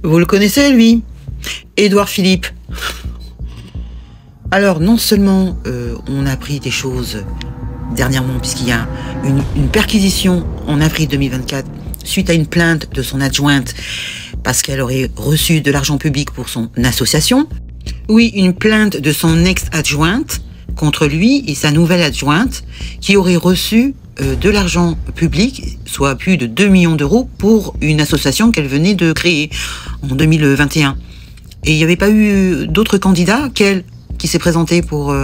Vous le connaissez, lui? Édouard Philippe. Alors, non seulement on a appris des choses dernièrement, puisqu'il y a une perquisition en avril 2024, suite à une plainte de son adjointe, parce qu'elle aurait reçu de l'argent public pour son association. Oui, une plainte de son ex-adjointe contre lui et sa nouvelle adjointe, qui aurait reçu de l'argent public, soit plus de 2 millions d'euros, pour une association qu'elle venait de créer en 2021. Et il n'y avait pas eu d'autres candidats qu'elle qui s'est présenté pour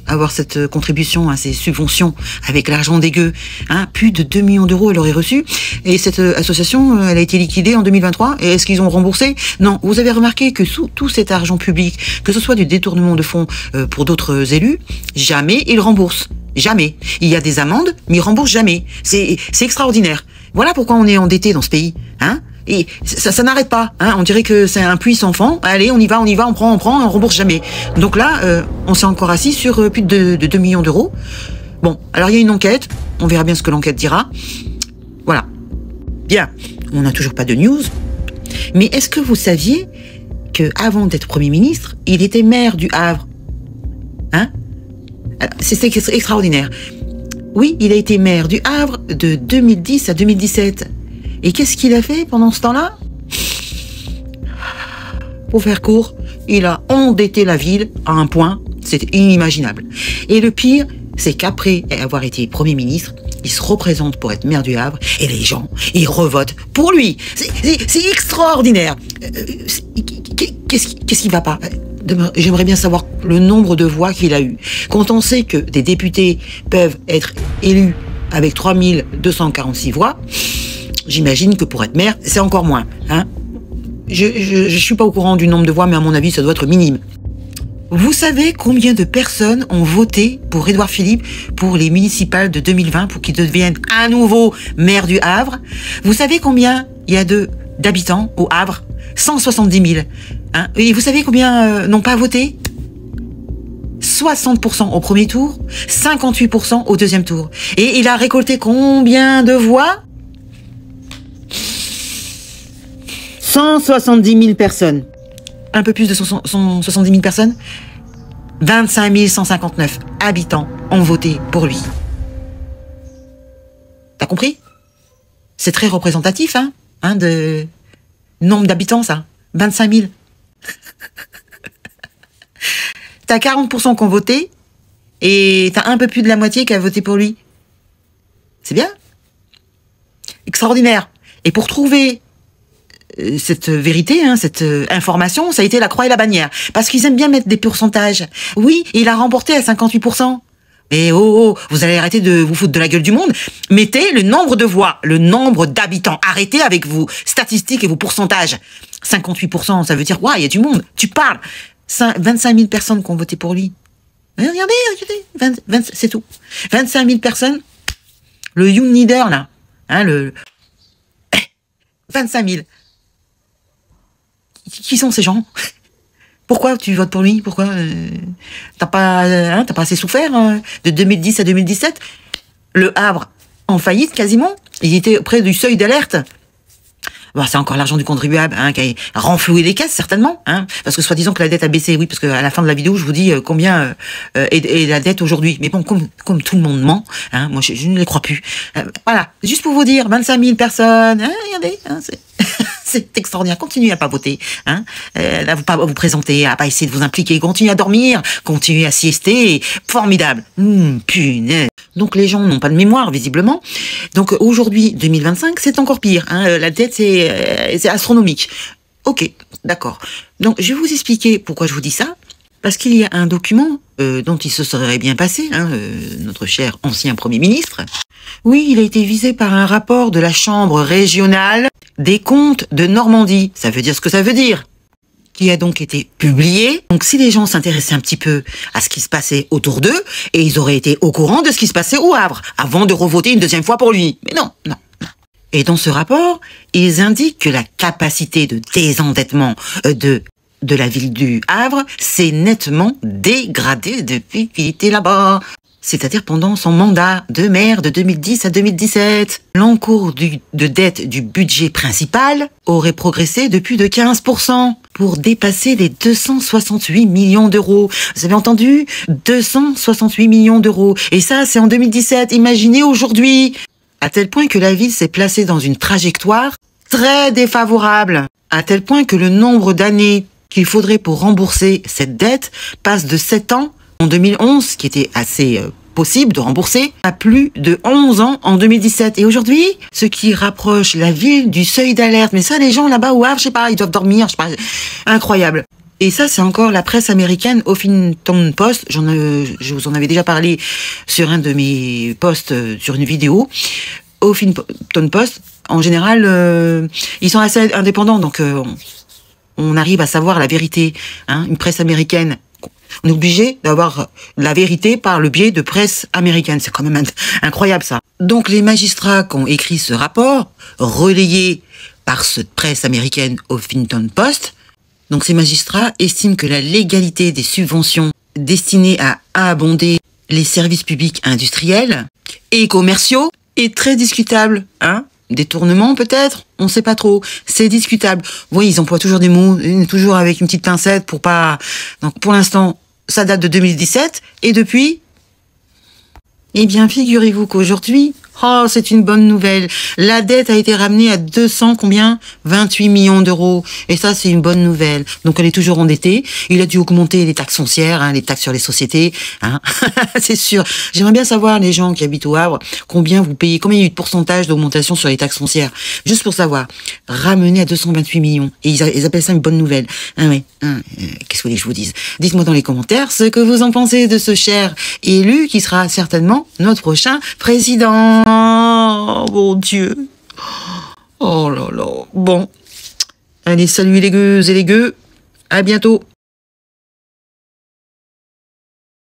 avoir cette contribution à ces subventions avec l'argent des gueux. Hein, plus de 2 millions d'euros elle aurait reçu. Et cette association, elle a été liquidée en 2023. Et est-ce qu'ils ont remboursé? Non. Vous avez remarqué que sous tout cet argent public, que ce soit du détournement de fonds pour d'autres élus, jamais ils remboursent. Jamais. Il y a des amendes, mais ils remboursent jamais. C'est extraordinaire. Voilà pourquoi on est endetté dans ce pays. Hein? Et ça n'arrête pas, hein. On dirait que c'est un puits sans fond. Allez, on y va, on prend, on rembourse jamais. Donc là, on s'est encore assis sur plus de 2 millions d'euros. Bon, alors il y a une enquête, on verra bien ce que l'enquête dira. Voilà. Bien, on n'a toujours pas de news. Mais est-ce que vous saviez que avant d'être Premier ministre, il était maire du Havre? Hein? C'est extraordinaire. Oui, il a été maire du Havre de 2010 à 2017. Et qu'est-ce qu'il a fait pendant ce temps-là? Pour faire court, il a endetté la ville à un point, c'était inimaginable. Et le pire, c'est qu'après avoir été Premier ministre, il se représente pour être maire du Havre, et les gens, ils revotent pour lui. C'est extraordinaire. Qu'est-ce qui va pas? J'aimerais bien savoir le nombre de voix qu'il a eu. Quand on sait que des députés peuvent être élus avec 3246 voix, j'imagine que pour être maire, c'est encore moins. Hein, je suis pas au courant du nombre de voix, mais à mon avis, ça doit être minime. Vous savez combien de personnes ont voté pour Édouard Philippe pour les municipales de 2020 pour qu'il devienne à nouveau maire du Havre? Vous savez combien il y a d'habitants au Havre? 170 000. Hein, et vous savez combien n'ont pas voté? 60% au premier tour, 58% au deuxième tour. Et il a récolté combien de voix? 170 000 personnes. Un peu plus de 170 000 personnes. 25 159 habitants ont voté pour lui. T'as compris? C'est très représentatif, hein, de nombre d'habitants, ça. 25 000. T'as 40% qui ont voté et t'as un peu plus de la moitié qui a voté pour lui. C'est bien. Extraordinaire. Et pour trouver cette vérité, hein, cette information, ça a été la croix et la bannière. Parce qu'ils aiment bien mettre des pourcentages. Oui, il a remporté à 58%. Mais oh, vous allez arrêter de vous foutre de la gueule du monde. Mettez le nombre de voix, le nombre d'habitants. Arrêtez avec vos statistiques et vos pourcentages. 58%, ça veut dire, ouais, il y a du monde. Tu parles. 25 000 personnes qui ont voté pour lui. Regardez, c'est tout. 25 000 personnes. Le Young Leader, là. Hein, 25 000. Qui sont ces gens? Pourquoi tu votes pour lui? Pourquoi t'as pas assez souffert de 2010 à 2017? Le Havre en faillite quasiment. Il était près du seuil d'alerte. Bon, c'est encore l'argent du contribuable qui a renfloué les caisses certainement, parce que soi-disant que la dette a baissé. Oui, parce que à la fin de la vidéo, je vous dis combien est la dette aujourd'hui. Mais bon, comme tout le monde ment, moi je ne les crois plus. Voilà, juste pour vous dire, 25 000 personnes. Regardez, c'est extraordinaire. Continuez à pas voter, à pas vous présenter, à pas essayer de vous impliquer. Continuez à dormir, continuez à siester. Formidable. Punaise. Donc les gens n'ont pas de mémoire visiblement. Donc aujourd'hui 2025, c'est encore pire. La dette c'est astronomique. Ok, d'accord. Donc je vais vous expliquer pourquoi je vous dis ça. Parce qu'il y a un document dont il se serait bien passé, notre cher ancien Premier ministre. Oui, il a été visé par un rapport de la Chambre régionale des comptes de Normandie. Ça veut dire ce que ça veut dire. Qui a donc été publié. Donc si les gens s'intéressaient un petit peu à ce qui se passait autour d'eux, et ils auraient été au courant de ce qui se passait au Havre, avant de revoter une deuxième fois pour lui. Mais non. Et dans ce rapport, ils indiquent que la capacité de désendettement de la ville du Havre s'est nettement dégradée depuis qu'il était là-bas. c'est-à-dire pendant son mandat de maire de 2010 à 2017. L'encours de dette du budget principal aurait progressé de plus de 15% pour dépasser les 268 millions d'euros. Vous avez entendu? 268 millions d'euros. Et ça, c'est en 2017. Imaginez aujourd'hui. À tel point que la ville s'est placée dans une trajectoire très défavorable. À tel point que le nombre d'années qu'il faudrait pour rembourser cette dette passe de 7 ans en 2011, qui était assez possible de rembourser, à plus de 11 ans en 2017. Et aujourd'hui, ce qui rapproche la ville du seuil d'alerte. Mais ça, les gens là-bas au Havre, je sais pas, ils doivent dormir, je sais pas. Incroyable. Et ça, c'est encore la presse américaine, Huffington Post. Je vous en avais déjà parlé sur un de mes posts sur une vidéo. Huffington Post, en général, ils sont assez indépendants, donc on arrive à savoir la vérité. Hein, une presse américaine, on est obligé d'avoir la vérité par le biais de presse américaine. C'est quand même incroyable, ça. Donc, les magistrats qui ont écrit ce rapport, relayé par cette presse américaine Huffington Post, donc ces magistrats estiment que la légalité des subventions destinées à abonder les services publics industriels et commerciaux est très discutable. Hein, détournement peut-être, on sait pas trop, c'est discutable. Vous voyez, ils emploient toujours des mots, toujours avec une petite pincette pour pas... Donc pour l'instant, ça date de 2017, et depuis... Eh bien, figurez-vous qu'aujourd'hui, oh, c'est une bonne nouvelle. La dette a été ramenée à 200 combien? 28 millions d'euros. Et ça, c'est une bonne nouvelle. Donc, elle est toujours endettée. Il a dû augmenter les taxes foncières, hein, les taxes sur les sociétés. Hein. C'est sûr. J'aimerais bien savoir, les gens qui habitent au Havre, combien vous payez, combien il y a eu de pourcentage d'augmentation sur les taxes foncières. Juste pour savoir. Ramener à 228 millions. Et ils appellent ça une bonne nouvelle. Ah ouais. Qu'est-ce que vous voulez que je vous dise? Dites-moi dans les commentaires ce que vous en pensez de ce cher élu qui sera certainement notre prochain président. Oh, mon Dieu. Oh là là. Bon. Allez, salut les gueux et les gueux. À bientôt.